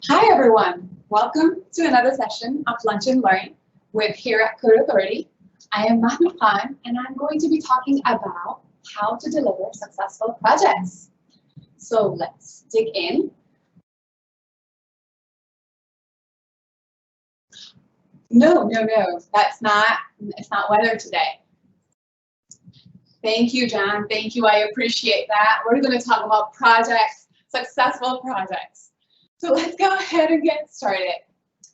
Hi everyone, welcome to another session of Lunch and Learn with here at Code Authority. I am Mahnaum Khan and I'm going to be talking about how to deliver successful projects. So let's dig in. No, it's not weather today. Thank you, John. Thank you. I appreciate that. We're going to talk about projects, successful projects. So let's go ahead and get started.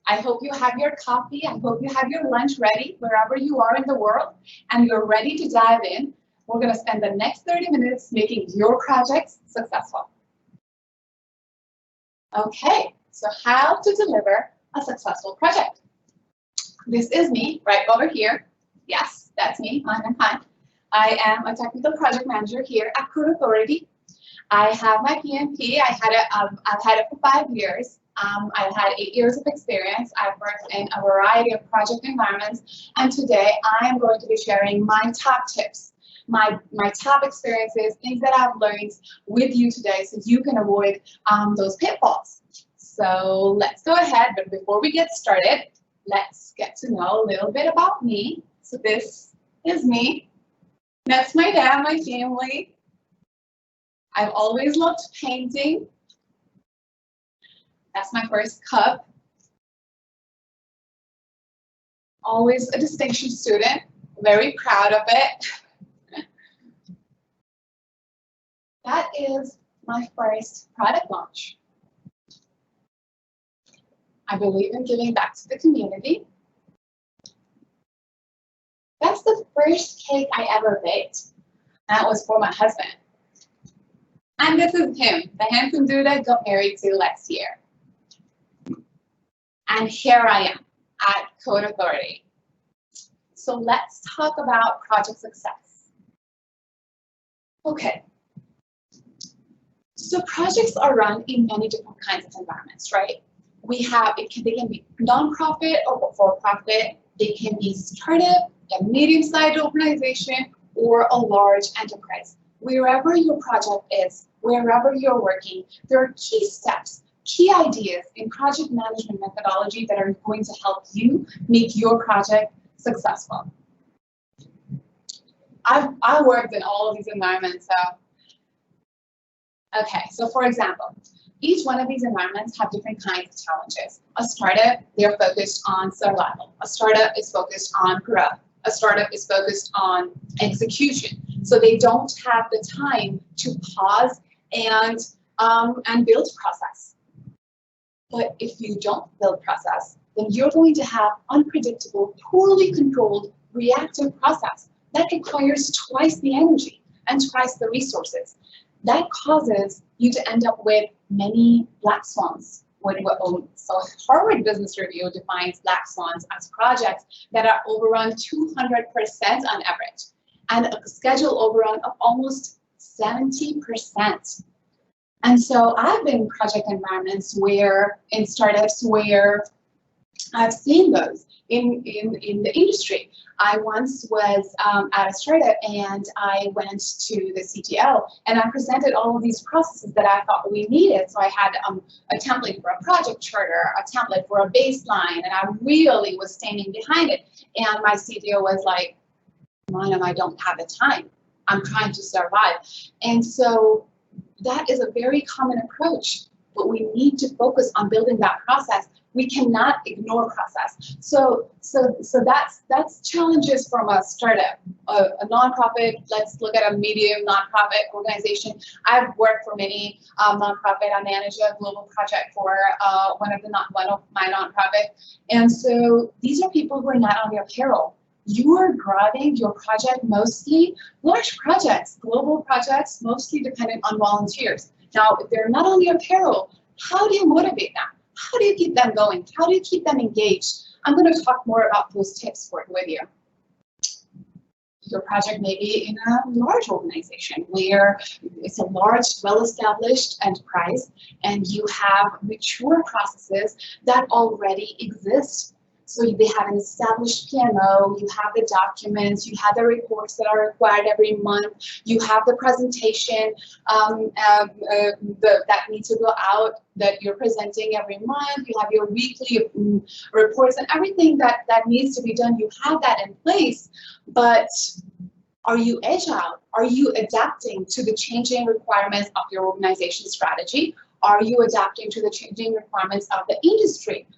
I hope you have your coffee. I hope you have your lunch ready wherever you are in the world and you're ready to dive in. We're going to spend the next 30 minutes making your projects successful. Okay, so how to deliver a successful project. This is me right over here. Yes, that's me, Mahnaum Khan. I am a technical project manager here at Code Authority. I have my PMP. I've had it for 5 years. I've had 8 years of experience. I've worked in a variety of project environments, and today I am going to be sharing my top tips, my top experiences, things that I've learned with you today so you can avoid those pitfalls. So let's go ahead, but before we get started, let's get to know a little bit about me. So this is me. That's my dad, my family. I've always loved painting. That's my first cup. Always a distinction student, very proud of it. That is my first product launch. I believe in giving back to the community. That's the first cake I ever baked. That was for my husband. And this is him, the handsome dude I got married to last year. And here I am at Code Authority. So let's talk about project success. Okay. So projects are run in many different kinds of environments, right? They can be nonprofit or for-profit. They can be startup, a medium-sized organization, or a large enterprise. Wherever your project is, wherever you're working, there are key steps, key ideas in project management methodology that are going to help you make your project successful. I worked in all of these environments, so. Okay, so for example, each one of these environments have different kinds of challenges. A startup, they're focused on survival. A startup is focused on growth. A startup is focused on execution. So they don't have the time to pause and build process. But if you don't build process, then you're going to have unpredictable, poorly controlled, reactive process that requires twice the energy and twice the resources. That causes you to end up with many black swans. So Harvard Business Review defines black swans as projects that are overrun 200% on average, and a schedule overrun of almost 70%. And so I've been in project environments in startups where I've seen those in the industry. I once was at a startup and I went to the CTO and I presented all of these processes that I thought we needed. So I had a template for a project charter, a template for a baseline, and I really was standing behind it. And my CTO was like, Mahnaum, I don't have the time. I'm trying to survive. And so that is a very common approach, but we need to focus on building that process. We cannot ignore process. So that's challenges from a startup, a nonprofit. Let's look at a medium nonprofit organization. I've worked for many nonprofit. I manage a global project for one of my nonprofit, and so these are people who are not on your payroll. You are driving your project mostly large projects, global projects, mostly dependent on volunteers. Now, if they're not on your payroll, how do you motivate them? How do you keep them going? How do you keep them engaged? I'm going to talk more about those tips with you. Your project may be in a large organization where it's a large, well-established enterprise and you have mature processes that already exist. So they have an established PMO, you have the documents, you have the reports that are required every month, you have the presentation that needs to go out that you're presenting every month, you have your weekly reports and everything that needs to be done, you have that in place. But are you agile? Are you adapting to the changing requirements of your organization strategy? Are you adapting to the changing requirements of the industry?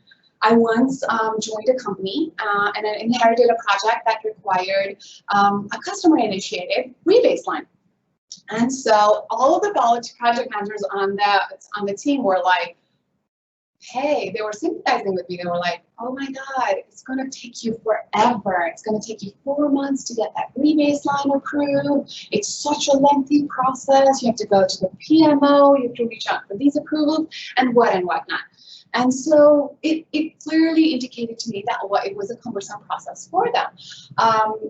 I once joined a company and I inherited a project that required a customer-initiated rebaseline. And so all of the project managers on the team were like, hey, they were sympathizing with me. They were like, oh my God, it's going to take you forever. It's going to take you 4 months to get that rebaseline approved. It's such a lengthy process. You have to go to the PMO. You have to reach out for these approvals and whatnot. And so it clearly indicated to me that it was a cumbersome process for them.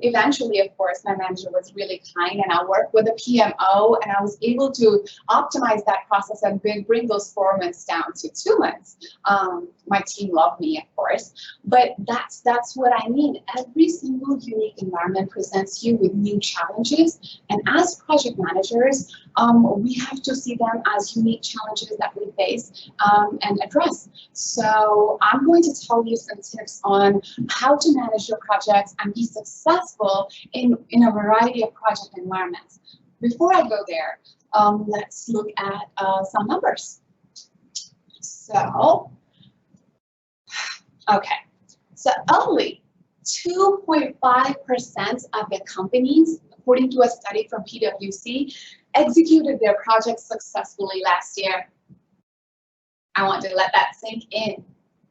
Eventually, of course, my manager was really kind and I worked with a PMO and I was able to optimize that process and bring those 4 months down to 2 months. My team loved me, of course, but that's what I mean. Every single unique environment presents you with new challenges, and as project managers, we have to see them as unique challenges that we face and address. So I'm going to tell you some tips on how to manage your projects and be successful in a variety of project environments. Before I go there, let's look at some numbers. So, okay, so only 2.5% of the companies, according to a study from PwC, executed their projects successfully last year. I want to let that sink in.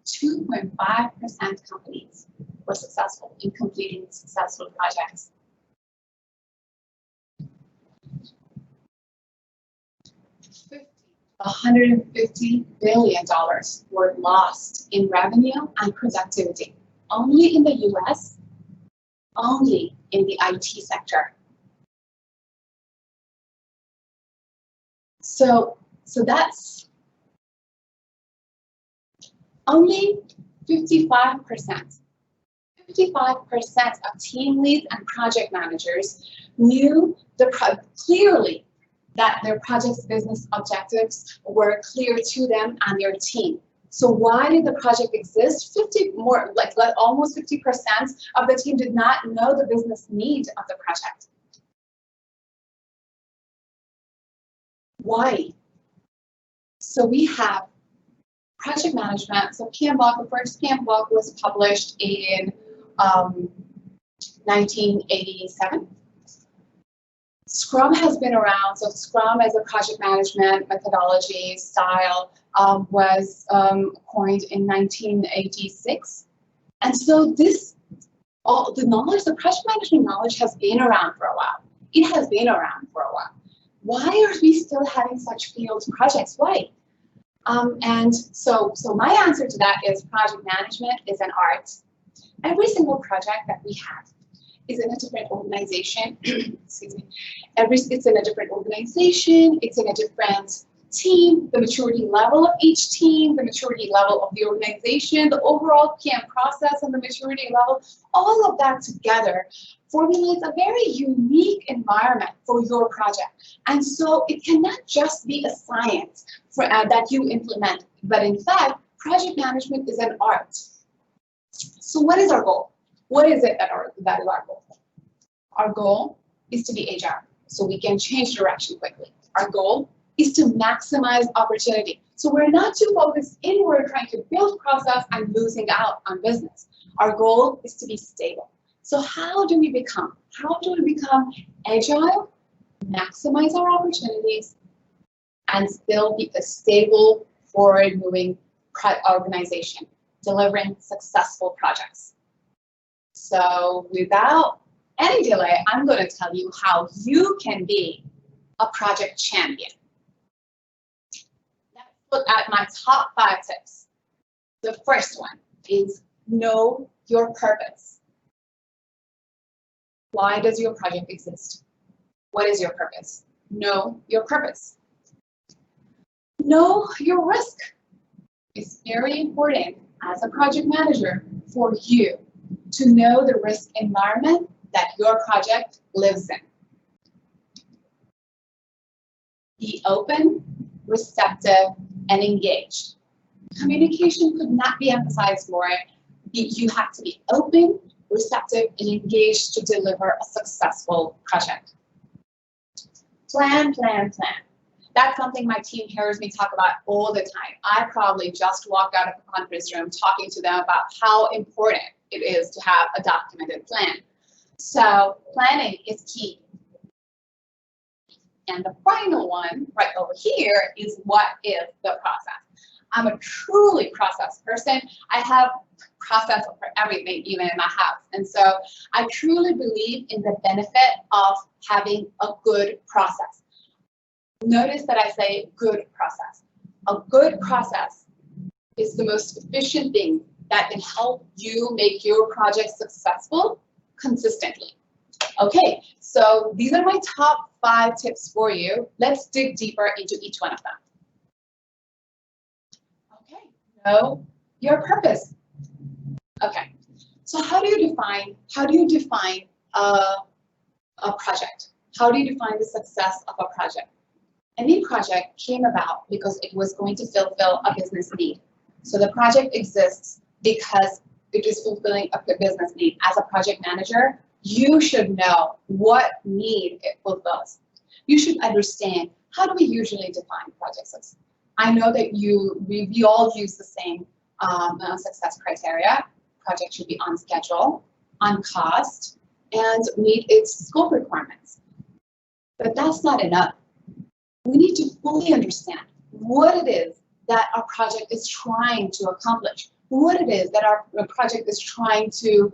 2.5% companies were successful in completing successful projects. $150 billion were lost in revenue and productivity, only in the US, only in the IT sector. So that's only 55%. 55% of team leads and project managers knew clearly that their project's business objectives were clear to them and their team. So why did the project exist? Almost 50% of the team did not know the business need of the project. Why? So we have project management. So PMBOK, the first PMBOK was published in 1987. Scrum has been around. So Scrum as a project management methodology style was coined in 1986. And so all the knowledge, the project management knowledge has been around for a while. It has been around for a while. Why are we still having such failed projects? Why? And so my answer to that is project management is an art. Every single project that we have is in a different organization. Excuse me. It's in a different organization. It's in a different team. The maturity level of each team, the maturity level of the organization, the overall PM process, and the maturity level. All of that together formulates a very unique environment for your project. And so it cannot just be a science that you implement, but in fact, project management is an art. So what is our goal? What is it that is our goal? Our goal is to be agile, so we can change direction quickly. Our goal is to maximize opportunity. So we're not too focused inward trying to build process and losing out on business. Our goal is to be stable. So how do we become agile, maximize our opportunities, and still be a stable, forward-moving organization, delivering successful projects? So without any delay, I'm going to tell you how you can be a project champion. Let's look at my top 5 tips. The first one is know your purpose. Why does your project exist? What is your purpose? Know your purpose. Know your risk. It's very important as a project manager for you to know the risk environment that your project lives in. Be open, receptive, and engaged. Communication could not be emphasized more. You have to be open, receptive, and engaged to deliver a successful project. Plan, plan, plan. That's something my team hears me talk about all the time. I probably just walked out of the conference room talking to them about how important it is to have a documented plan. So planning is key. And the final one right over here is, what is the process? I'm a truly process person. I have process for everything, even in my house. And so I truly believe in the benefit of having a good process. Notice that I say good process. A good process is the most efficient thing that can help you make your project successful consistently. Okay, so these are my top 5 tips for you. Let's dig deeper into each one of them. Okay, know your purpose. Okay, so how do you define a project? How do you define the success of a project? Any project came about because it was going to fulfill a business need. So the project exists because it is fulfilling a business need. As a project manager, you should know what need it fulfills. You should understand, how do we usually define project success? I know that we all use the same success criteria. Project should be on schedule, on cost, and meet its scope requirements. But that's not enough. We need to fully understand what it is that our project is trying to accomplish, what it is that our project is trying to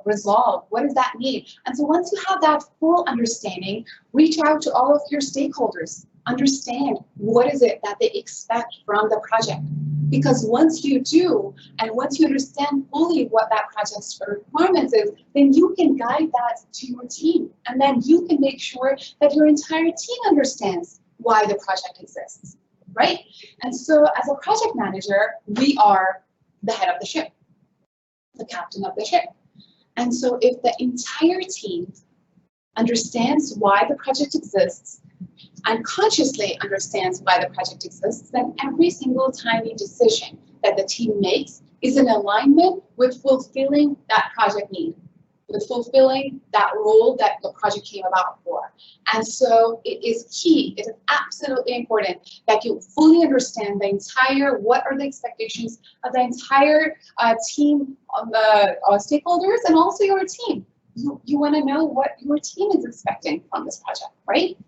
resolve, what does that mean? And so once you have that full understanding, reach out to all of your stakeholders, understand what is it that they expect from the project. Because once you do, and once you understand fully what that project's requirements is, then you can guide that to your team. And then you can make sure that your entire team understands why the project exists, right? And so as a project manager, we are the head of the ship, the captain of the ship. And so if the entire team understands why the project exists, and consciously understands why the project exists, then every single tiny decision that the team makes is in alignment with fulfilling that project need, with fulfilling that role that the project came about for. And so it is key, it is absolutely important that you fully understand the entire, what are the expectations of the entire team of the stakeholders and also your team. You want to know what your team is expecting from this project, right?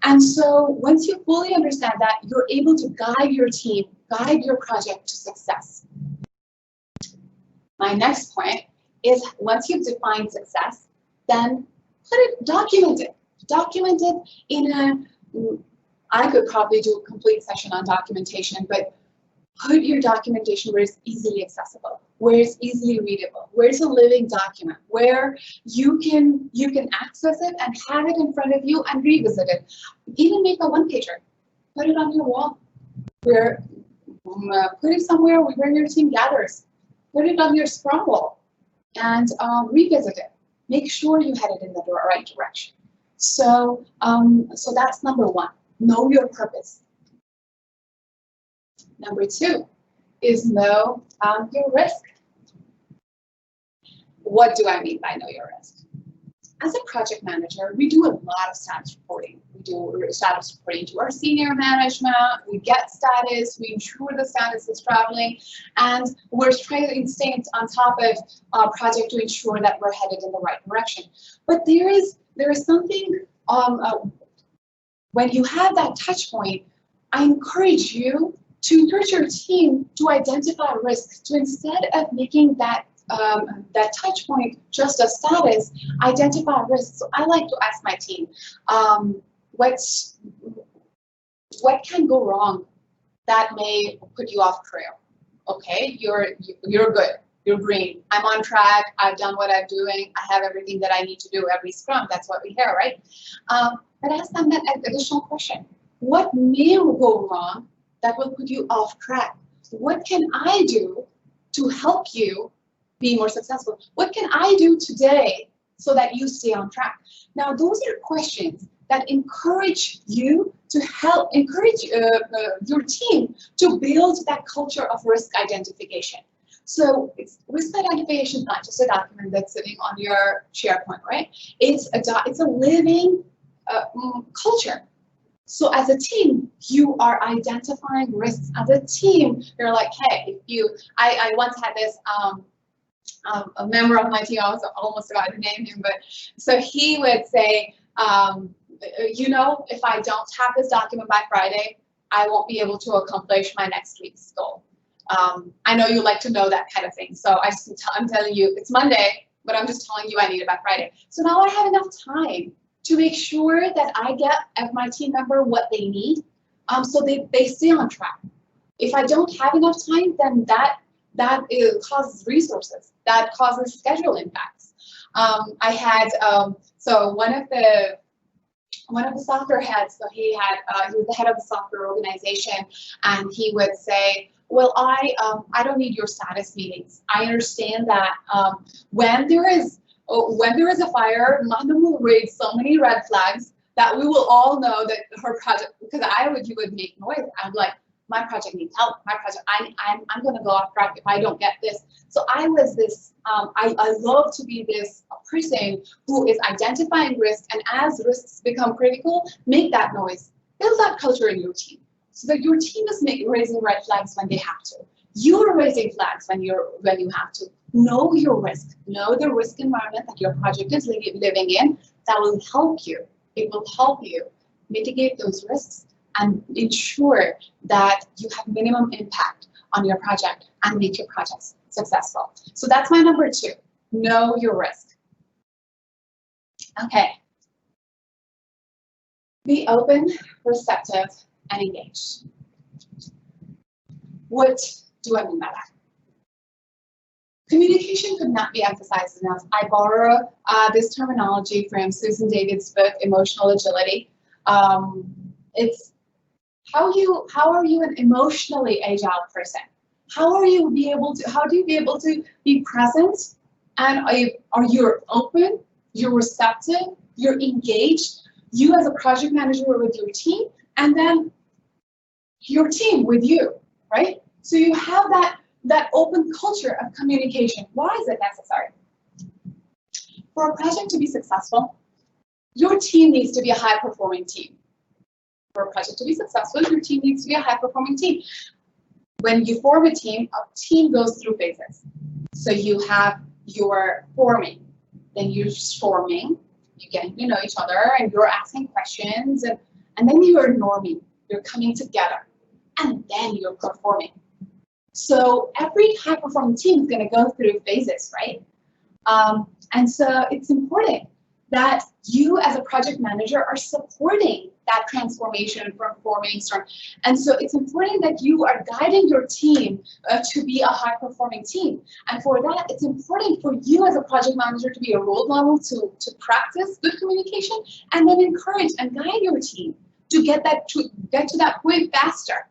And so once you fully understand that, you're able to guide your team, guide your project to success. My next point is, once you've defined success, then document it. Document it in I could probably do a complete session on documentation, but put your documentation where it's easily accessible, where it's easily readable, where it's a living document, where you can access it and have it in front of you and revisit it. Even make a one-pager, put it on your wall, where put it somewhere where your team gathers, put it on your Scrum wall, and revisit it. Make sure you head it in the right direction. So, so that's number 1. Know your purpose. Number 2 is know your risk. What do I mean by know your risk? As a project manager, we do a lot of status reporting. We do status reporting to our senior management, we get status, we ensure the status is traveling, and we're trying to stay on top of our project to ensure that we're headed in the right direction. But there is something, when you have that touch point, I encourage you to encourage your team to identify risks, to instead of making that touch point just a status, identify risks. So I like to ask my team, what can go wrong that may put you off trail? Okay, you're good, you're green, I'm on track, I've done what I'm doing, I have everything that I need to do every Scrum. That's what we hear, right? But ask them that additional question: what may go wrong that will put you off track? What can I do to help you be more successful? What can I do today so that you stay on track? Now, those are questions that encourage you to encourage your team to build that culture of risk identification. So risk identification is not just a document that's sitting on your SharePoint, right? It's a living culture. So as a team, you are identifying risks. As a team, you're like, hey, I once had this a member of my team, I was almost about to name him, but so he would say, you know, if I don't have this document by Friday, I won't be able to accomplish my next week's goal. I know you like to know that kind of thing, so I'm telling you it's Monday, but I'm just telling you I need it by Friday. So now I have enough time to make sure that I get my team member what they need, so they stay on track. If I don't have enough time, then that causes resources, that causes schedule impacts. I had so one of the software heads, so he was the head of the software organization, and he would say, well, I don't need your status meetings. I understand that when there is a fire, Mahnaum will raise so many red flags that we will all know that her project, because you would make noise. I'm like, my project needs help. My project, I'm going to go off track if I don't get this. So I was this, I love to be this person who is identifying risk, and as risks become critical, make that noise. Build that culture in your team so that your team is raising red flags when they have to. You're raising flags when you have to. Know your risk. Know the risk environment that your project is living in. That will help you. It will help you mitigate those risks and ensure that you have minimum impact on your project and make your projects successful. So that's my number 2. Know your risk. Okay. Be open, receptive, and engaged. What do I mean by that? Communication could not be emphasized enough. I borrow this terminology from Susan David's book, Emotional Agility. It's how are you an emotionally agile person? How do you be able to be present, and are you open, you're receptive, you're engaged, you as a project manager with your team, and then your team with you, right? So you have that open culture of communication. Why is it necessary? For a project to be successful, your team needs to be a high-performing team. For a project to be successful, your team needs to be a high-performing team. When you form a team goes through phases. So you have your forming, then you're forming, you're getting to know each other, and you're asking questions, and then you're norming, you're coming together, and then you're performing. So every high-performing team is going to go through phases, right? And so it's important that you as a project manager are supporting that transformation from forming storm. And so it's important that you are guiding your team to be a high-performing team. And for that, it's important for you as a project manager to be a role model, to practice good communication, and then encourage and guide your team to get to that point faster.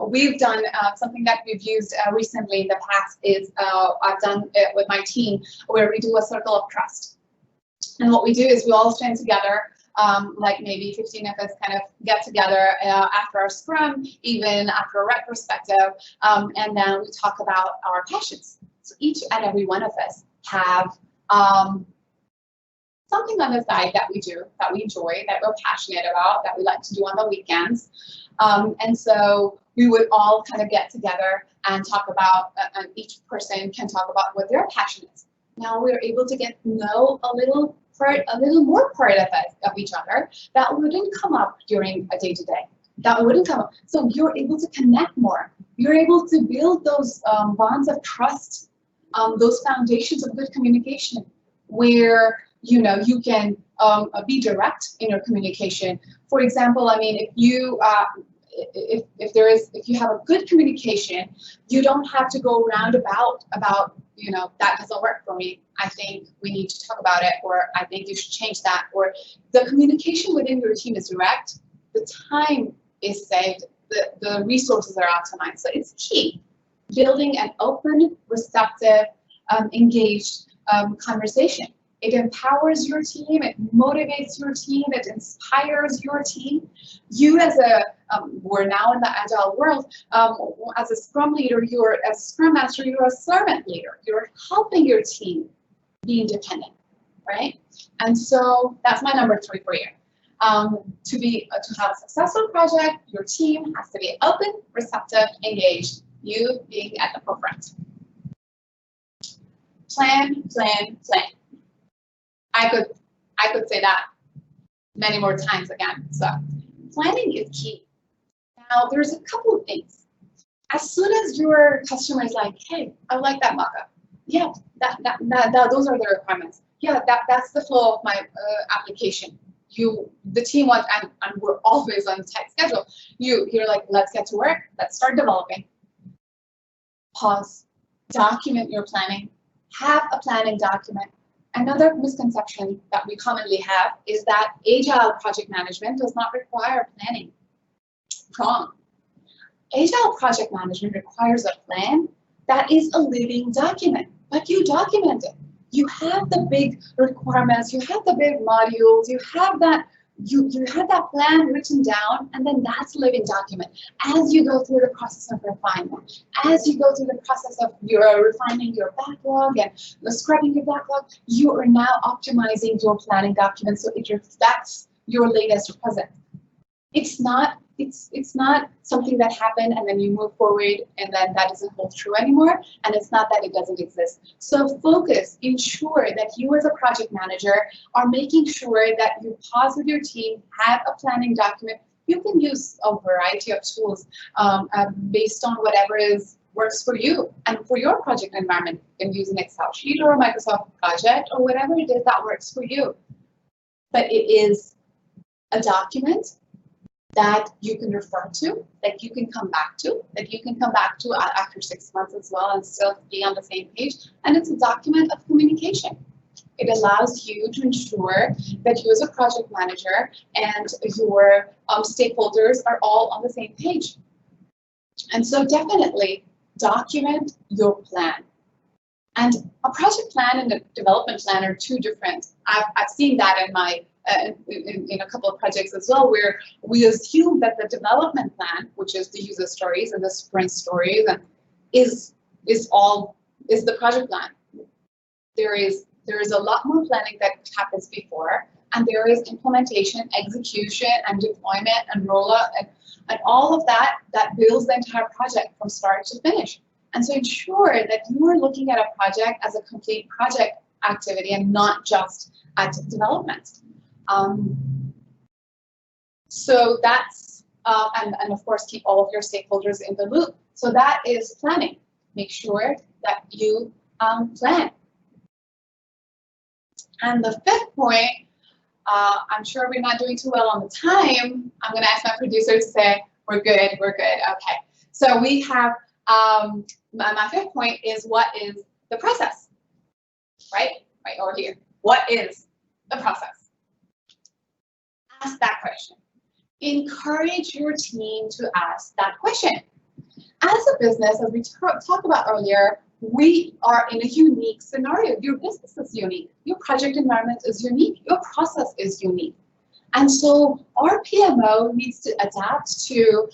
We've done something that we've used recently in the past is I've done it with my team where we do a circle of trust. And what we do is we all stand together, like maybe 15 of us kind of get together after our scrum, even after a retrospective, and then we talk about our passions. So each and every one of us have something on the side that we do, that we enjoy, that we're passionate about, that we like to do on the weekends. And so we would all kind of get together and talk about, and each person can talk about what their passion is. Now we're able to get to know a little more part of each other that wouldn't come up during a day-to-day. That wouldn't come up. So you're able to connect more. You're able to build those bonds of trust, those foundations of good communication, where you can be direct in your communication. For example, I mean, if you have a good communication, you don't have to go round about that doesn't work for me. I think we need to talk about it, or I think you should change that. Or the communication within your team is direct. The time is saved. The resources are optimized. So it's key building an open, receptive, engaged conversation. It empowers your team, it motivates your team, it inspires your team. You as a, we're now in the agile world, as a Scrum leader, you're a Scrum Master, you're a servant leader. You're helping your team be independent, right? And so that's my number 3 for you. To have a successful project, your team has to be open, receptive, engaged, you being at the forefront. Plan, plan, plan. I could say that many more times again. So planning is key. Now there's a couple of things. As soon as your customer is like, hey, I like that mockup. Yeah, those are the requirements. Yeah, that's the flow of my application. The team wants, and we're always on a tight schedule. You're like, let's get to work. Let's start developing. Pause. Document your planning. Have a planning document. Another misconception that we commonly have is that agile project management does not require planning. Wrong. Agile project management requires a plan that is a living document, but you document it. You have the big requirements, you have the big modules, you have that plan written down, and then that's a living document. As you go through the process of refinement, as you go through the process of refining your backlog and scrubbing your backlog, you are now optimizing your planning document so it reflects your latest present. It's not something that happened and then you move forward and then that doesn't hold true anymore, and it's not that it doesn't exist. So focus, ensure that you as a project manager are making sure that you pause with your team, have a planning document. You can use a variety of tools based on whatever works for you and for your project environment. You can use an Excel sheet or a Microsoft project or whatever it is that works for you. But it is a document that you can refer to, that you can come back to, after 6 months as well and still be on the same page. And it's a document of communication. It allows you to ensure that you as a project manager and your stakeholders are all on the same page. And so definitely document your plan. And a project plan and a development plan are two different. I've seen that in my in a couple of projects as well, where we assume that the development plan, which is the user stories and the sprint stories, and is the project plan. There is a lot more planning that happens before, and there is implementation, execution, and deployment, and rollout, and all of that builds the entire project from start to finish. And so ensure that you are looking at a project as a complete project activity and not just at development. So that's, and of course, keep all of your stakeholders in the loop. So that is planning. Make sure that you plan. And the 5th point, I'm sure we're not doing too well on the time. I'm going to ask my producer to say, we're good. Okay. So we have, my 5th point is, what is the process? Right over here. What is the process? Ask that question. Encourage your team to ask that question. As a business, as we talked about earlier, we are in a unique scenario. Your business is unique. Your project environment is unique. Your process is unique. And so our PMO needs to adapt to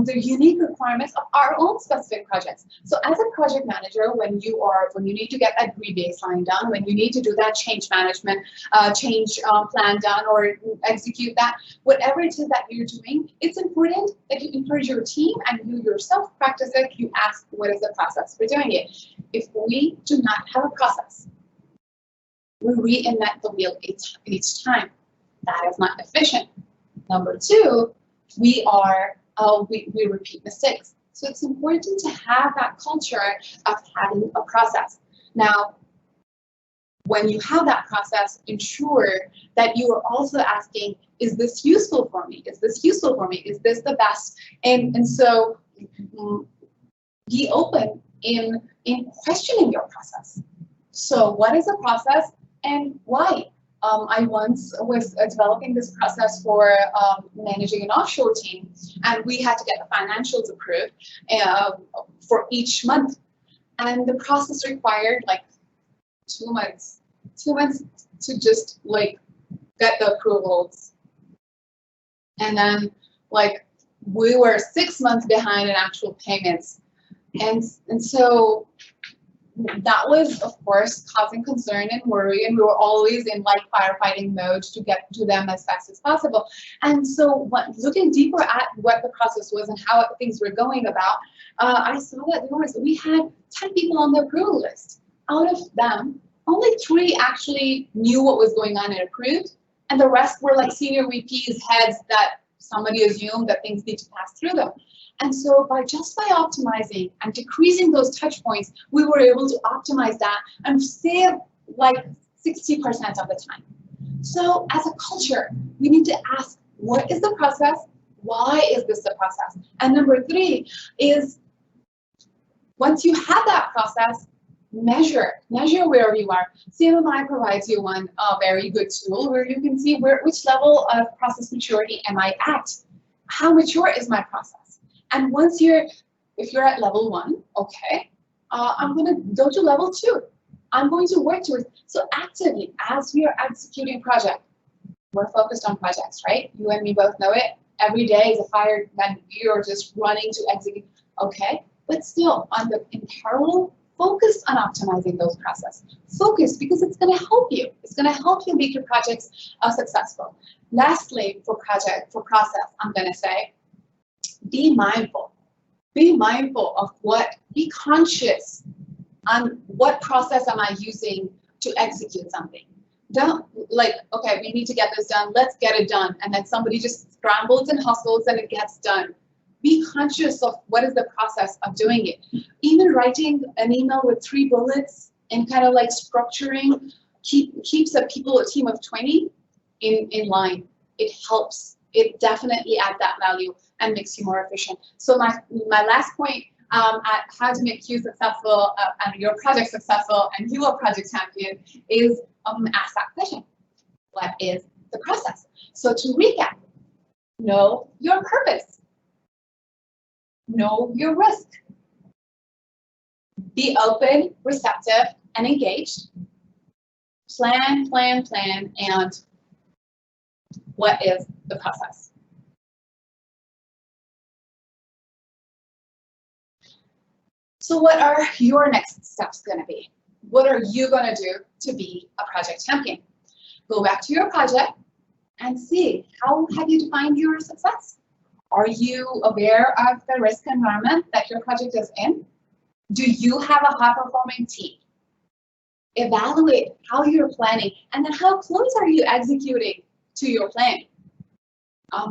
the unique requirements of our own specific projects. So as a project manager, when you need to get that re-baseline done, when you need to do that change management, change plan done, or execute that, whatever it is that you're doing, it's important that you encourage your team and you yourself practice it. You ask, what is the process for doing it? If we do not have a process, we reinvent the wheel each time. That is not efficient. Number 2, we repeat mistakes. So it's important to have that culture of having a process. Now, when you have that process, ensure that you are also asking, is this useful for me? Is this useful for me? Is this the best? And so be open in questioning your process. So what is the process and why? I once was developing this process for managing an offshore team, and we had to get the financials approved for each month. And the process required like 2 months to just like get the approvals. And then like we were 6 months behind in actual payments. And so that was, of course, causing concern and worry, and we were always in like firefighting mode to get to them as fast as possible. And so looking deeper at what the process was and how things were going about, I saw that we had 10 people on the approval list. Out of them, only 3 actually knew what was going on and approved, and the rest were like senior VPs, heads that somebody assumed that things need to pass through them. And so by optimizing and decreasing those touch points, we were able to optimize that and save like 60% of the time. So as a culture, we need to ask, what is the process? Why is this the process? And number 3 is, once you have that process, measure where you are. CMMI provides you one very good tool where you can see which level of process maturity am I at? How mature is my process? And once if you're at level 1, okay, I'm going to go to level 2. I'm going to work towards. So actively, as we are executing project, we're focused on projects, right? You and me both know it. Every day is a fire that you're just running to execute. Okay, but still, in parallel, focus on optimizing those processes. Focus, because it's going to help you. It's going to help you make your projects successful. Lastly, for process, I'm going to say, be mindful. Be mindful of be conscious on what process am I using to execute something. Don't like, okay, we need to get this done, let's get it done. And then somebody just scrambles and hustles and it gets done. Be conscious of what is the process of doing it. Even writing an email with 3 bullets and kind of like structuring keeps a team of 20 in line. It helps. It definitely adds that value and makes you more efficient. So my last point at how to make you successful and your project successful and you a project champion is ask that question. What is the process? So to recap, know your purpose. Know your risk. Be open, receptive, and engaged. Plan, plan, plan, and what is the process? So what are your next steps going to be? What are you going to do to be a project champion? Go back to your project and see, how have you defined your success? Are you aware of the risk environment that your project is in? Do you have a high-performing team? Evaluate how you're planning, and then how close are you executing to your plan?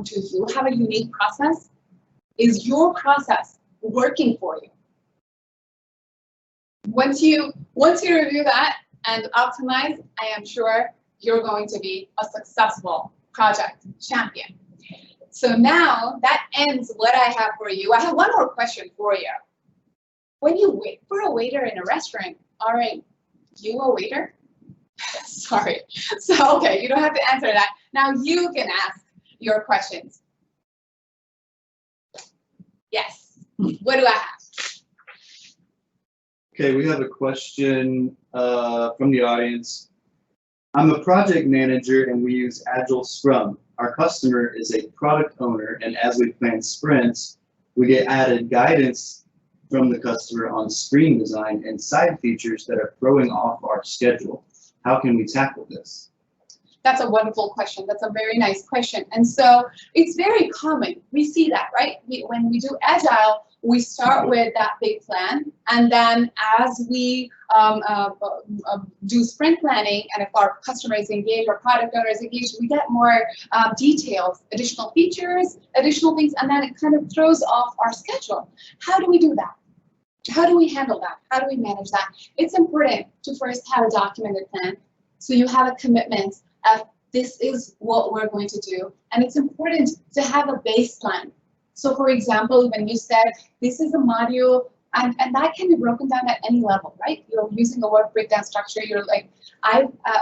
Do you have a unique process? Is your process working for you? Once you review that and optimize, I am sure you're going to be a successful project champion. So now that ends what I have for you. I have one more question for you. When you wait for a waiter in a restaurant, aren't you a waiter? Sorry. So, okay, you don't have to answer that. Now you can ask your questions. Yes. What do I have? Okay, we have a question from the audience. I'm a project manager and we use Agile Scrum. Our customer is a product owner, and as we plan sprints, we get added guidance from the customer on screen design and side features that are throwing off our schedule. How can we tackle this? That's a wonderful question. That's a very nice question. And so it's very common. We see that, right? When we do Agile, we start with that big plan, and then as we do sprint planning, and if our customer is engaged, our product owner is engaged, we get more details, additional features, additional things, and then it kind of throws off our schedule. How do we do that? How do we handle that? How do we manage that? It's important to first have a documented plan, so you have a commitment of this is what we're going to do, and it's important to have a baseline. So for example, when you said this is a module And that can be broken down at any level, right? You're using a work breakdown structure. You're like,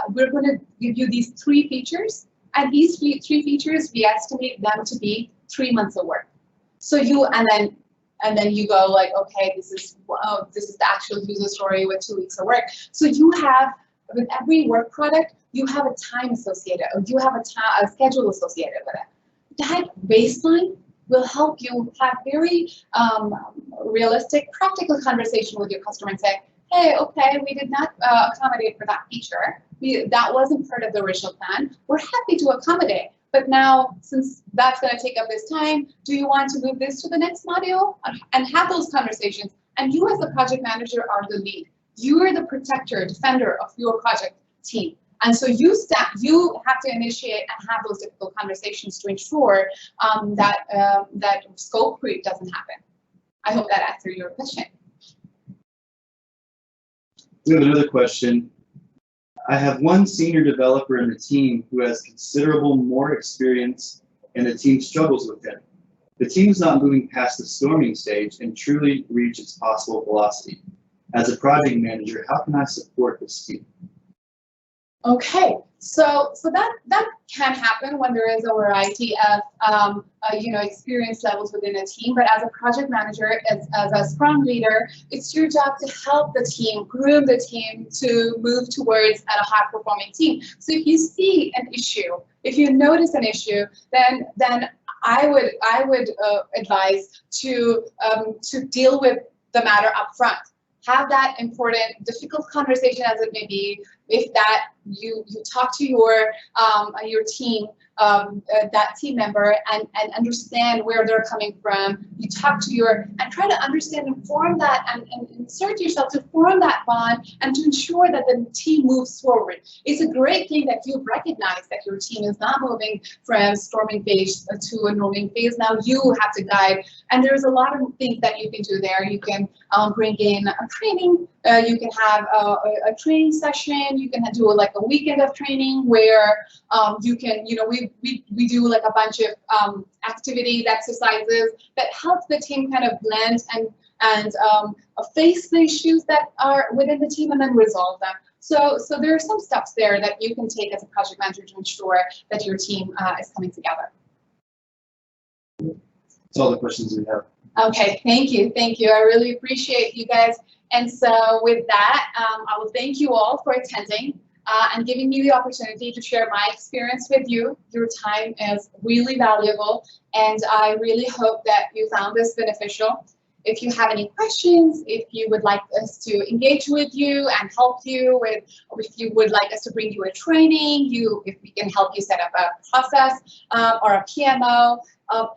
we're going to give you these 3 features, and these 3 features, we estimate them to be 3 months of work. So and then you go like, okay, this is the actual user story with 2 weeks of work. So you have, with every work product, you have a time associated, or you have a schedule associated with it. That baseline will help you have very realistic, practical conversation with your customer and say, hey, okay, we did not accommodate for that feature. That wasn't part of the original plan. We're happy to accommodate. But now, since that's going to take up this time, do you want to move this to the next module? And have those conversations. And you as the project manager are the lead. You are the protector, defender of your project team. And so you have to initiate and have those difficult conversations to ensure that scope creep doesn't happen. I hope that answered your question. We have another question. I have one senior developer in the team who has considerable more experience, and the team struggles with him. The team is not moving past the storming stage and truly reach its possible velocity. As a project manager, how can I support this team? Okay, so that can happen when there is a variety of experience levels within a team. But as a project manager, as a Scrum leader, it's your job to help the team, groom the team to move towards a high-performing team. So if you see an issue, if you notice an issue, then I would advise to deal with the matter up front. Have that important, difficult conversation as it may be. If that you talk to your team, that team member, and understand where they're coming from. You talk to and try to understand and form that and insert yourself to form that bond and to ensure that the team moves forward. It's a great thing that you've recognized that your team is not moving from storming phase to a norming phase. Now you have to guide, and there's a lot of things that you can do there. You can bring in a training. You can have a training session. You can do like a weekend of training where you can, we do like a bunch of activities, exercises that help the team kind of blend and face the issues that are within the team and then resolve them. So there are some steps there that you can take as a project manager to ensure that your team is coming together. That's all the questions we have. Okay, thank you. I really appreciate you guys. And so with that, I will thank you all for attending and giving me the opportunity to share my experience with you. Your time is really valuable, and I really hope that you found this beneficial. If you have any questions, if you would like us to engage with you and help you with, or if you would like us to bring you a training, if we can help you set up a process or a PMO,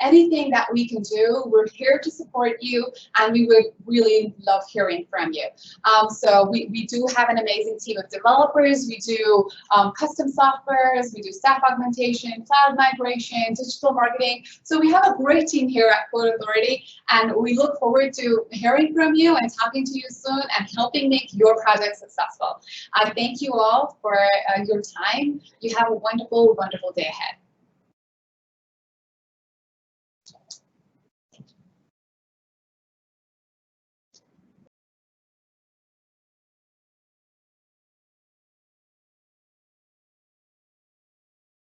anything that we can do, we're here to support you, and we would really love hearing from you. So we do have an amazing team of developers. We do custom softwares, we do staff augmentation, cloud migration, digital marketing. So we have a great team here at Code Authority, and we look forward to hearing from you and talking to you soon and helping make your project successful. I thank you all for your time. You have a wonderful, wonderful day ahead.